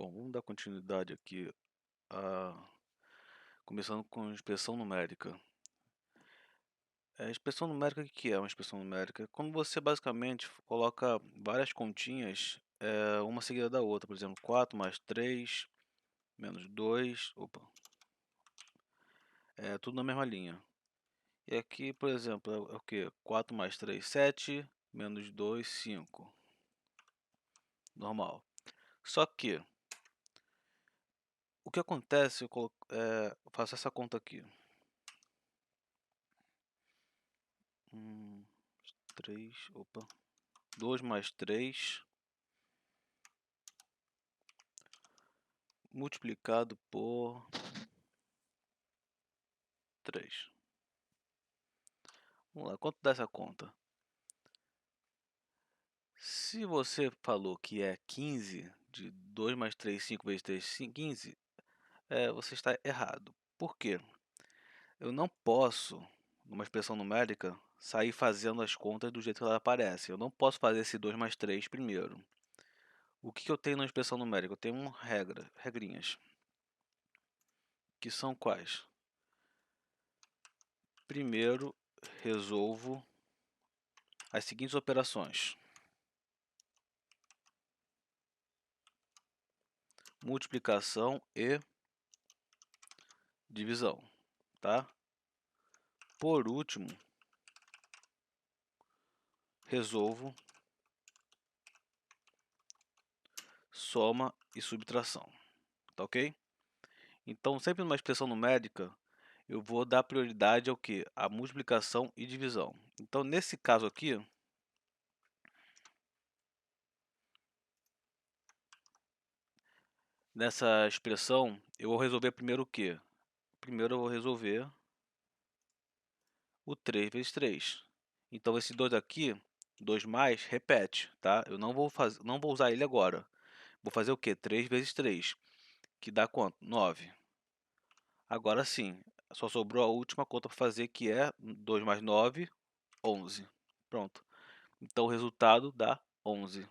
Bom, vamos dar continuidade aqui a começando com expressão numérica. Expressão numérica, o que é uma expressão numérica? Quando você basicamente coloca várias continhas, uma seguida da outra, por exemplo, 4 mais 3 menos 2, tudo na mesma linha. E aqui, por exemplo, é o que? 4 mais 3, 7, menos 2, 5. Normal. Só que, o que acontece, eu faço essa conta aqui. 3, 2 mais 3 multiplicado por 3. Vamos lá, quanto dá essa conta? Se você falou que é 15, de 2 mais 3, 5 vezes 3, 15, você está errado. Por quê? Eu não posso, numa expressão numérica, sair fazendo as contas do jeito que ela aparece. Eu não posso fazer esse 2 mais 3 primeiro. O que eu tenho na expressão numérica? Eu tenho uma regrinhas. Que são quais? Primeiro, resolvo as seguintes operações: multiplicação e divisão, tá? Por último, resolvo soma e subtração, tá ok? Então, sempre numa expressão numérica, eu vou dar prioridade ao que? A multiplicação e divisão. Então, nesse caso aqui, nessa expressão, eu vou resolver primeiro o quê? Primeiro eu vou resolver o 3 vezes 3. Então, esse 2 aqui, 2 mais, repete, tá? Eu não vou usar ele agora. Vou fazer o quê? 3 vezes 3, que dá quanto? 9. Agora sim, só sobrou a última conta para fazer, que é 2 mais 9, 11. Pronto. Então o resultado dá 11.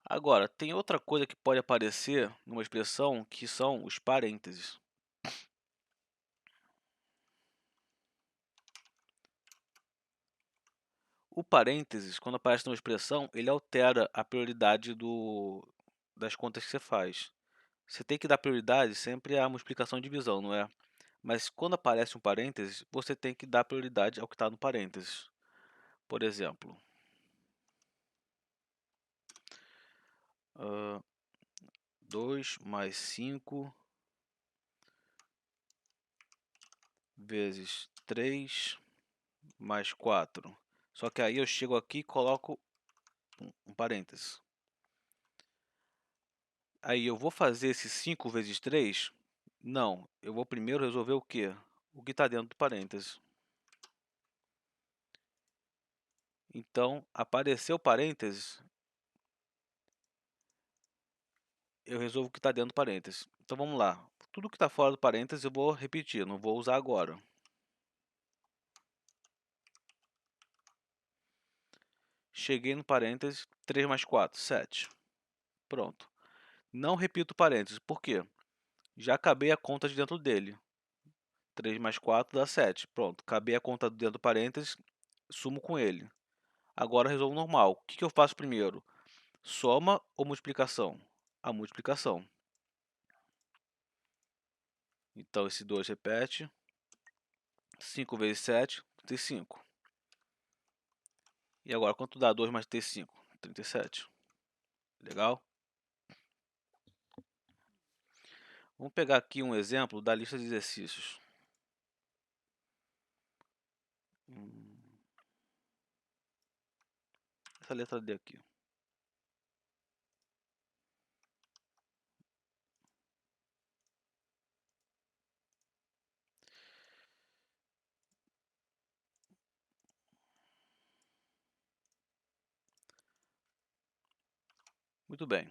Agora, tem outra coisa que pode aparecer numa expressão, que são os parênteses. O parênteses, quando aparece numa expressão, ele altera a prioridade das contas que você faz. Você tem que dar prioridade sempre à multiplicação e divisão, não é? Mas quando aparece um parênteses, você tem que dar prioridade ao que está no parênteses. Por exemplo, 2 mais 5 vezes 3 mais 4. Só que aí eu chego aqui e coloco um parênteses. Aí eu vou fazer esse 5 vezes 3? Não, eu vou primeiro resolver o quê? O que está dentro do parênteses. Então, apareceu o parênteses, eu resolvo o que está dentro do parênteses. Então vamos lá. Tudo que está fora do parênteses eu vou repetir, não vou usar agora. Cheguei no parênteses, 3 mais 4, 7. Pronto. Não repito o parênteses, por quê? Já acabei a conta de dentro dele. 3 mais 4 dá 7. Pronto, acabei a conta dentro do parênteses, sumo com ele. Agora resolvo normal. O que eu faço primeiro? Soma ou multiplicação? A multiplicação. Então, esse 2 repete. 5 vezes 7, 35. E agora, quanto dá 2 mais 35? 37. Legal? Vamos pegar aqui um exemplo da lista de exercícios. Essa letra D aqui. Muito bem.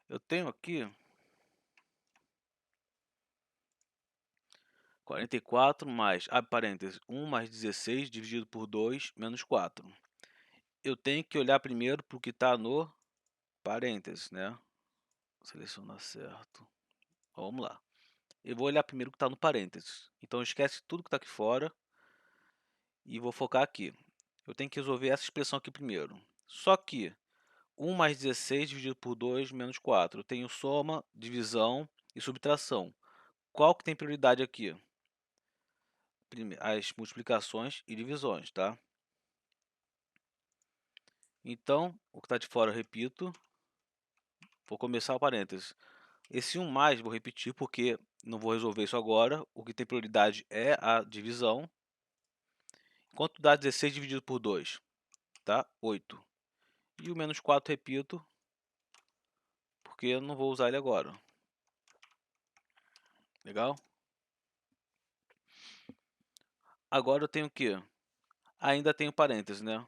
Eu tenho aqui 44 mais, abre parênteses, 1 mais 16 dividido por 2 menos 4. eu tenho que olhar primeiro para o que está no parênteses, né? Selecionar certo. Vamos lá. Eu vou olhar primeiro o que está no parênteses. Então esquece tudo que está aqui fora e vou focar aqui. Eu tenho que resolver essa expressão aqui primeiro. Só que 1 mais 16 dividido por 2 menos 4. Eu tenho soma, divisão e subtração. Qual que tem prioridade aqui? As multiplicações e divisões, tá? Então, o que está de fora eu repito. Vou começar o parênteses. Esse 1 mais vou repetir porque não vou resolver isso agora. O que tem prioridade é a divisão. Quanto dá 16 dividido por 2? Tá? 8. E o menos 4 repito, porque eu não vou usar ele agora. Legal? Agora eu tenho o quê? Ainda tenho parênteses, né?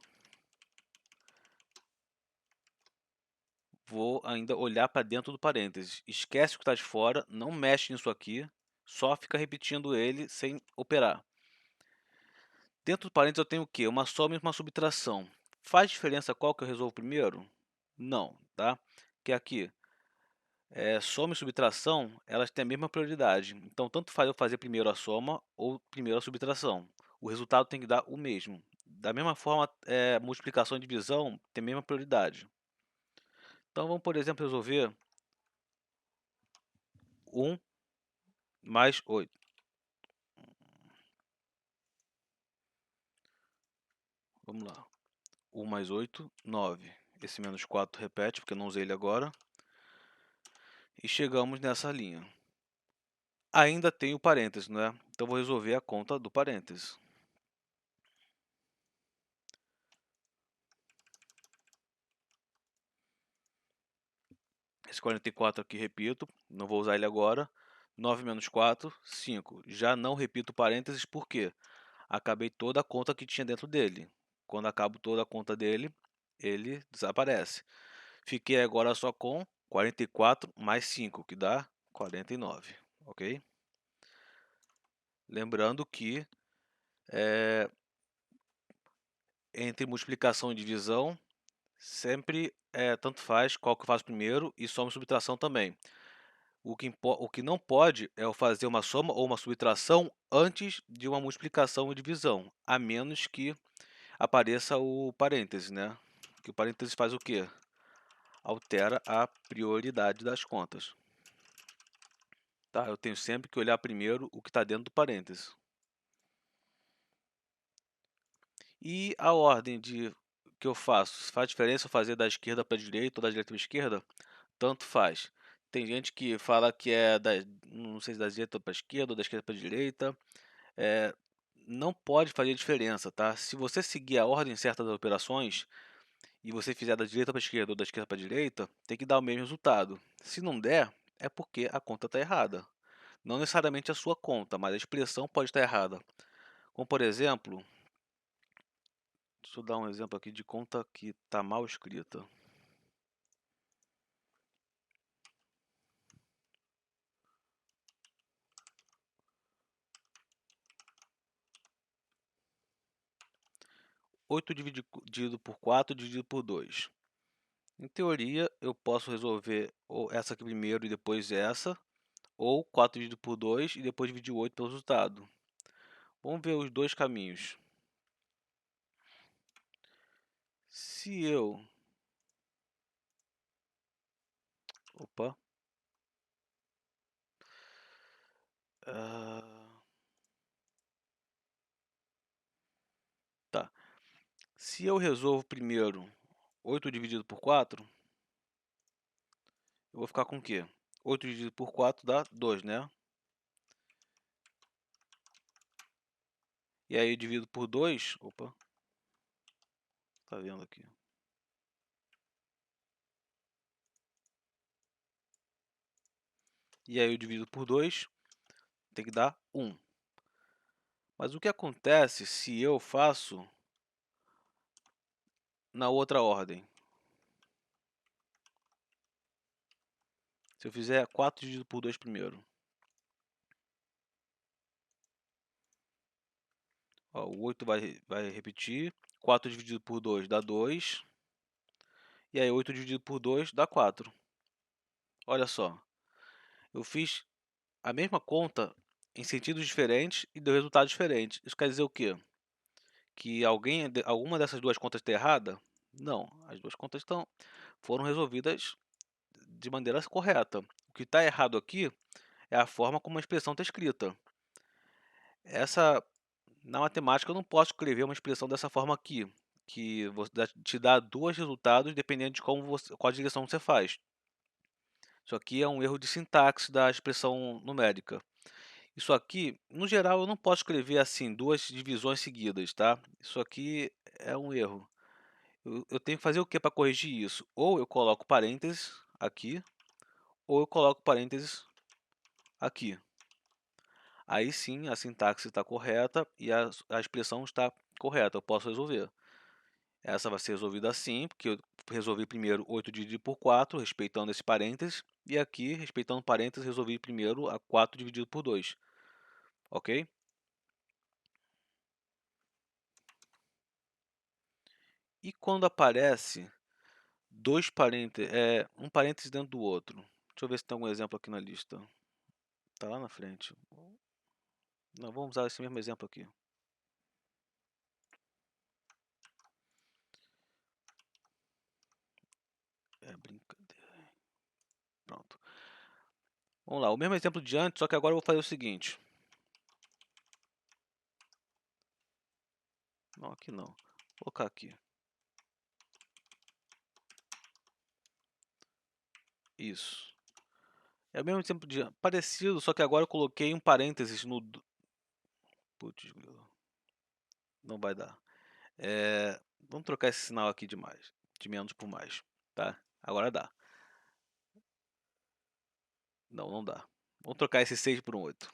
Vou ainda olhar para dentro do parênteses. Esquece o que está de fora, não mexe nisso aqui, só fica repetindo ele sem operar. Dentro do parênteses eu tenho o quê? Uma soma e uma subtração. Faz diferença qual que eu resolvo primeiro? Não, tá? Que aqui, soma e subtração, elas têm a mesma prioridade. Então, tanto faz eu fazer primeiro a soma ou primeiro a subtração. O resultado tem que dar o mesmo. Da mesma forma, multiplicação e divisão tem a mesma prioridade. Então, vamos, por exemplo, resolver 1 mais 8. Vamos lá. 1 mais 8, 9. Esse menos 4 repete, porque eu não usei ele agora. E chegamos nessa linha. Ainda tem o parênteses, não é? Então, vou resolver a conta do parênteses. Esse 44 aqui, repito, não vou usar ele agora. 9 menos 4, 5. Já não repito parênteses, porque acabei toda a conta que tinha dentro dele. Quando acabo toda a conta dele, ele desaparece. Fiquei agora só com 44 mais 5, que dá 49, ok? Lembrando que entre multiplicação e divisão, sempre tanto faz qual que eu faço primeiro e soma e subtração também. O que não pode é eu fazer uma soma ou uma subtração antes de uma multiplicação e divisão, a menos que apareça o parêntese, né? Que o parêntese faz o quê? Altera a prioridade das contas. Tá? Eu tenho sempre que olhar primeiro o que está dentro do parêntese. E a ordem que eu faço? Faz diferença eu fazer da esquerda para a direita ou da direita para a esquerda? Tanto faz. Tem gente que fala que é não sei se da direita para a esquerda ou da esquerda para a direita. Não pode fazer diferença, tá? Se você seguir a ordem certa das operações e você fizer da direita para a esquerda ou da esquerda para a direita, tem que dar o mesmo resultado. Se não der, é porque a conta está errada. Não necessariamente a sua conta, mas a expressão pode estar errada. Como por exemplo, deixa eu dar um exemplo aqui de conta que está mal escrita. Oito dividido por 4 dividido por 2. Em teoria, eu posso resolver ou essa aqui primeiro e depois essa, ou 4 dividido por 2 e depois dividir o 8 pelo resultado. Vamos ver os dois caminhos. Se eu... Opa. Tá. Se eu resolvo primeiro 8 dividido por 4, eu vou ficar com o quê? 8 dividido por 4 dá 2, né? E aí eu divido por 2. Opa. Tá vendo aqui? E aí eu divido por 2. Tem que dar 1. Mas o que acontece se eu faço na outra ordem? Se eu fizer 4 dividido por 2 primeiro. Ó, o 8 vai repetir. 4 dividido por 2 dá 2. E aí 8 dividido por 2 dá 4. Olha só, eu fiz a mesma conta em sentidos diferentes e deu resultado diferente. Isso quer dizer o quê? Que alguma dessas duas contas está errada? Não, as duas contas foram resolvidas de maneira correta. O que está errado aqui é a forma como a expressão está escrita. Na matemática eu não posso escrever uma expressão dessa forma aqui, que te dá dois resultados dependendo de qual direção você faz. Isso aqui é um erro de sintaxe da expressão numérica. Isso aqui, no geral, eu não posso escrever assim duas divisões seguidas, tá? Isso aqui é um erro. Eu tenho que fazer o que para corrigir isso? Ou eu coloco parênteses aqui, ou eu coloco parênteses aqui. Aí sim a sintaxe está correta e a expressão está correta, eu posso resolver. Essa vai ser resolvida assim, porque eu resolvi primeiro 8 dividido por 4, respeitando esse parênteses. E aqui, respeitando parênteses, resolvi primeiro a 4 dividido por 2. Ok? E quando aparece um parênteses dentro do outro? Deixa eu ver se tem algum exemplo aqui na lista. Tá lá na frente. Não, vamos usar esse mesmo exemplo aqui. É brincadeira. Pronto. Vamos lá, o mesmo exemplo de antes, só que agora eu vou fazer o seguinte. Não, aqui não. Vou colocar aqui. Isso. É o mesmo exemplo de parecido, só que agora eu coloquei um parênteses no... Putz, não vai dar. Vamos trocar esse sinal aqui de mais, de menos por mais, tá? Agora dá. Não, não dá. Vamos trocar esse 6 por um 8.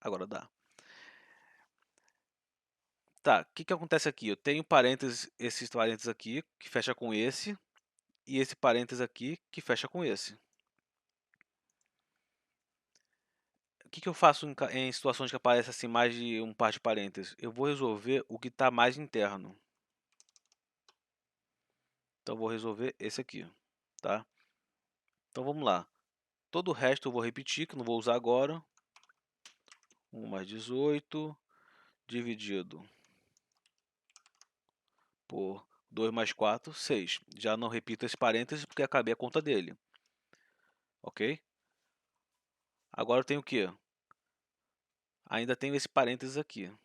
Agora dá. Tá, o que que acontece aqui? Eu tenho parênteses, esses parênteses aqui, que fecha com esse, e esse parênteses aqui, que fecha com esse. O que que eu faço em situações que aparece assim mais de um par de parênteses? Eu vou resolver o que está mais interno. Então, eu vou resolver esse aqui, tá? Então, vamos lá. Todo o resto eu vou repetir, que não vou usar agora. 1 mais 18, dividido por 2 mais 4, 6. Já não repito esse parênteses porque acabei a conta dele. Ok? Agora eu tenho o quê? Ainda tenho esse parênteses aqui.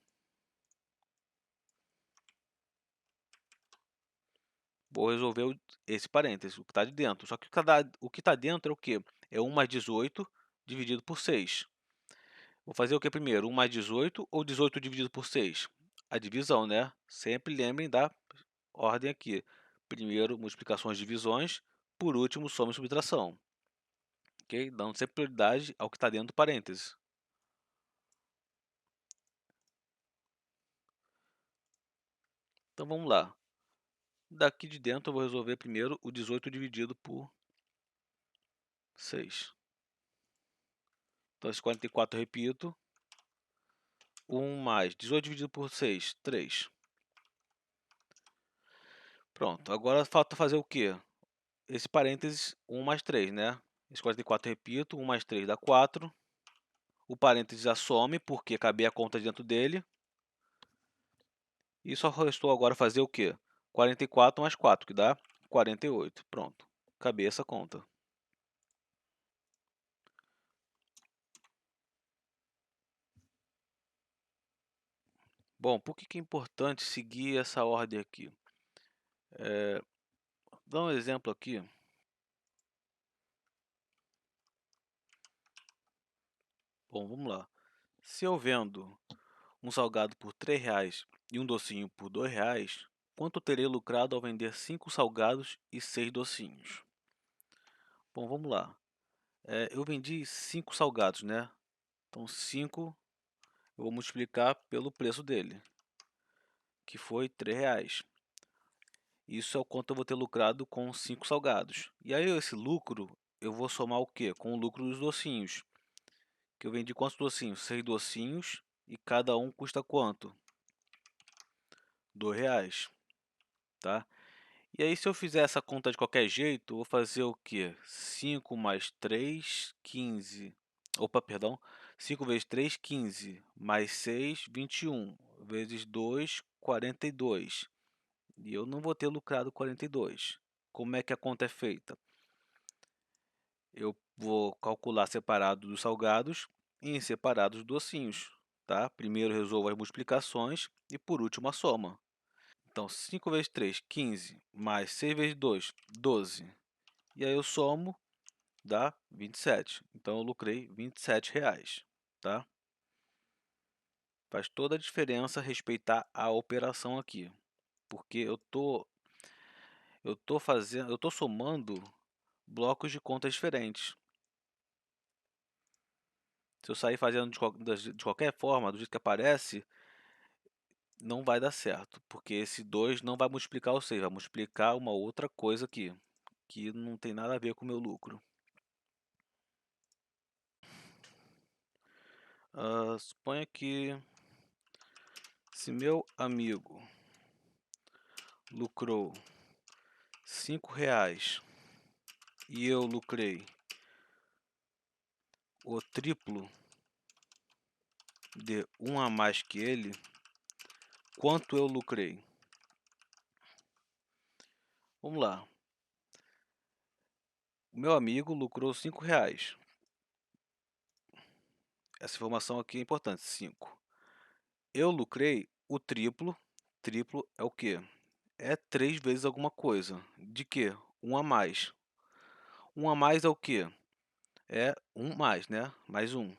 Vou resolver esse parênteses, o que está de dentro. Só que o que está dentro é o quê? É 1 mais 18 dividido por 6. Vou fazer o que primeiro? 1 mais 18 ou 18 dividido por 6? A divisão, né? Sempre lembrem da ordem aqui. Primeiro, multiplicações e divisões. Por último, soma e subtração. Ok? Dando sempre prioridade ao que está dentro do parênteses. Então vamos lá. Daqui de dentro eu vou resolver primeiro o 18 dividido por 6. Então esse 44 eu repito. 1 mais 18 dividido por 6, 3. Pronto, agora falta fazer o quê? Esse parênteses 1 mais 3, né? Esse 44 eu repito, 1 mais 3 dá 4. O parênteses some, porque acabei a conta dentro dele. E só restou agora fazer o quê? 44 mais 4, que dá 48. Pronto, acabei essa conta. Bom, por que é importante seguir essa ordem aqui? Dá um exemplo aqui. Bom, vamos lá. Se eu vendo um salgado por R$ 3 e um docinho por R$ 2, quanto terei lucrado ao vender 5 salgados e 6 docinhos? Bom, vamos lá. Eu vendi 5 salgados, né? Então 5 eu vou multiplicar pelo preço dele, que foi R$ 3. Isso é o quanto eu vou ter lucrado com 5 salgados. E aí esse lucro eu vou somar o quê? Com o lucro dos docinhos. Que eu vendi quantos docinhos? 6 docinhos e cada um custa quanto? R$ 2, tá? E aí se eu fizer essa conta de qualquer jeito, eu vou fazer o quê? 5 mais 3, 15. Opa, perdão. 5 vezes 3, 15. Mais 6, 21. Vezes 2, 42. E eu não vou ter lucrado 42. Como é que a conta é feita? Eu vou calcular separado dos salgados e em separado dos docinhos, tá? Primeiro resolvo as multiplicações e por último a soma. Então 5 vezes 3, 15, mais 6 vezes 2, 12. E aí eu somo, dá 27. Então eu lucrei R$ 27, tá? Faz toda a diferença respeitar a operação aqui, porque eu tô somando blocos de contas diferentes. Se eu sair fazendo de qualquer forma, do jeito que aparece, não vai dar certo, porque esse 2 não vai multiplicar o 6, vai multiplicar uma outra coisa aqui, que não tem nada a ver com o meu lucro. Suponha que se meu amigo lucrou R$ 5 e eu lucrei o triplo de um a mais que ele, quanto eu lucrei? Vamos lá. O meu amigo lucrou R$ 5. Essa informação aqui é importante, 5. Eu lucrei o triplo. Triplo é o quê? É 3 vezes alguma coisa. De quê? Um a mais. Um a mais é o quê? É um mais, né? Mais um.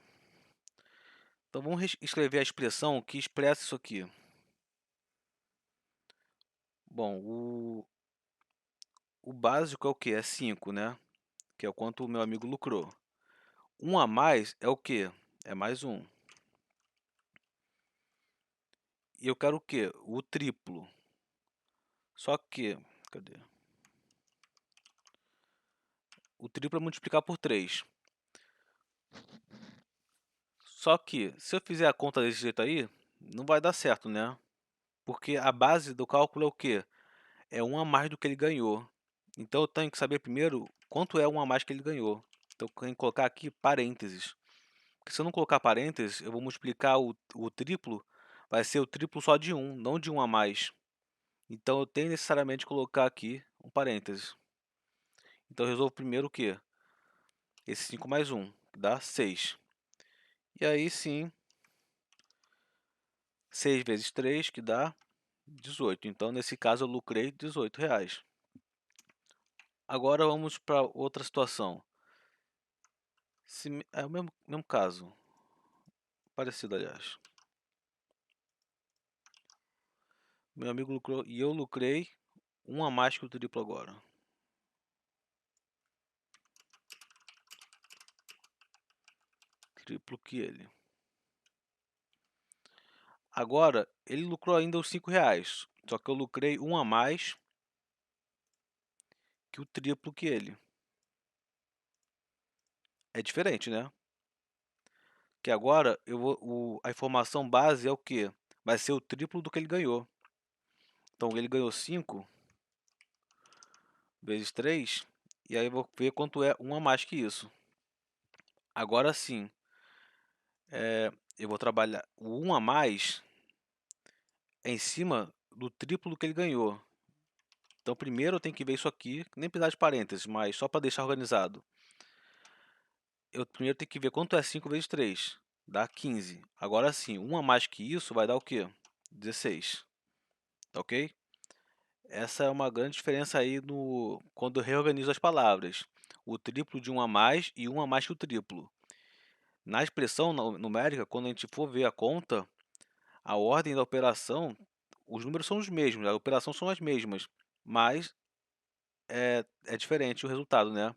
Então vamos escrever a expressão que expressa isso aqui. Bom, o básico é o que? É 5, né? Que é o quanto o meu amigo lucrou. Um a mais é o que? É mais um. E eu quero o quê? O triplo. Só que, cadê? O triplo é multiplicar por 3. Só que, se eu fizer a conta desse jeito aí, não vai dar certo, né? Porque a base do cálculo é o quê? É um a mais do que ele ganhou. Então eu tenho que saber primeiro quanto é um a mais que ele ganhou. Então eu tenho que colocar aqui parênteses. Porque se eu não colocar parênteses, eu vou multiplicar o triplo, vai ser o triplo só de um, não de um a mais. Então eu tenho necessariamente que colocar aqui um parênteses. Então eu resolvo primeiro o quê? Esse 5 mais um, que dá 6. E aí sim, 6 vezes 3, que dá 18. Então nesse caso eu lucrei R$ 18. Agora vamos para outra situação. É o mesmo caso, parecido aliás. Meu amigo lucrou e eu lucrei um a mais que o triplo agora. Triplo que ele. Agora, ele lucrou ainda os R$ 5. Só que eu lucrei um a mais que o triplo que ele. É diferente, né? Que agora a informação base é o que? Vai ser o triplo do que ele ganhou. Então ele ganhou 5 vezes 3. E aí eu vou ver quanto é um a mais que isso. Agora sim, eu vou trabalhar o 1 a mais é em cima do triplo do que ele ganhou. Então primeiro eu tenho que ver isso aqui, nem precisar de parênteses, mas só para deixar organizado. Eu primeiro tenho que ver quanto é 5 vezes 3. Dá 15. Agora sim, 1 a mais que isso vai dar o quê? 16. Tá ok? Essa é uma grande diferença aí quando eu reorganizo as palavras. O triplo de 1 a mais e 1 a mais que o triplo. Na expressão numérica, quando a gente for ver a conta, a ordem da operação, os números são os mesmos, a operação são as mesmas, mas é diferente o resultado, né?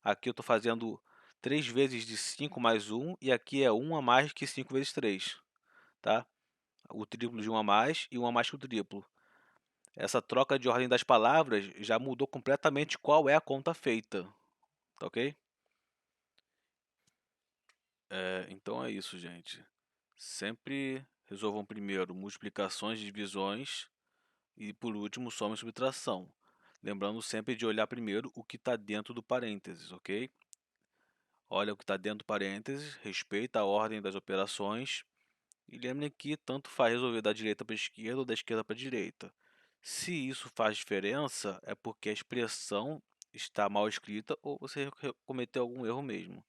Aqui eu estou fazendo 3 vezes de 5 mais 1, e aqui é 1 a mais que 5 vezes 3, tá? O triplo de 1 a mais e 1 a mais que o triplo. Essa troca de ordem das palavras já mudou completamente qual é a conta feita, tá ok? Então é isso, gente. Sempre resolvam primeiro multiplicações e divisões E por último, soma e subtração. Lembrando sempre de olhar primeiro o que está dentro do parênteses, ok? Olha o que está dentro do parênteses, respeita a ordem das operações e lembre que tanto faz resolver da direita para a esquerda ou da esquerda para a direita. Se isso faz diferença, é porque a expressão está mal escrita ou você cometeu algum erro mesmo.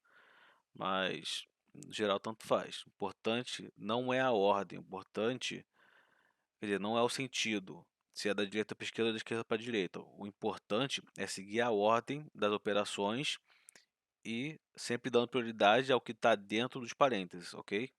Mas, no geral, tanto faz. O importante não é a ordem, o importante, quer dizer, não é o sentido, se é da direita para a esquerda ou da esquerda para a direita. O importante é seguir a ordem das operações e sempre dando prioridade ao que está dentro dos parênteses, ok?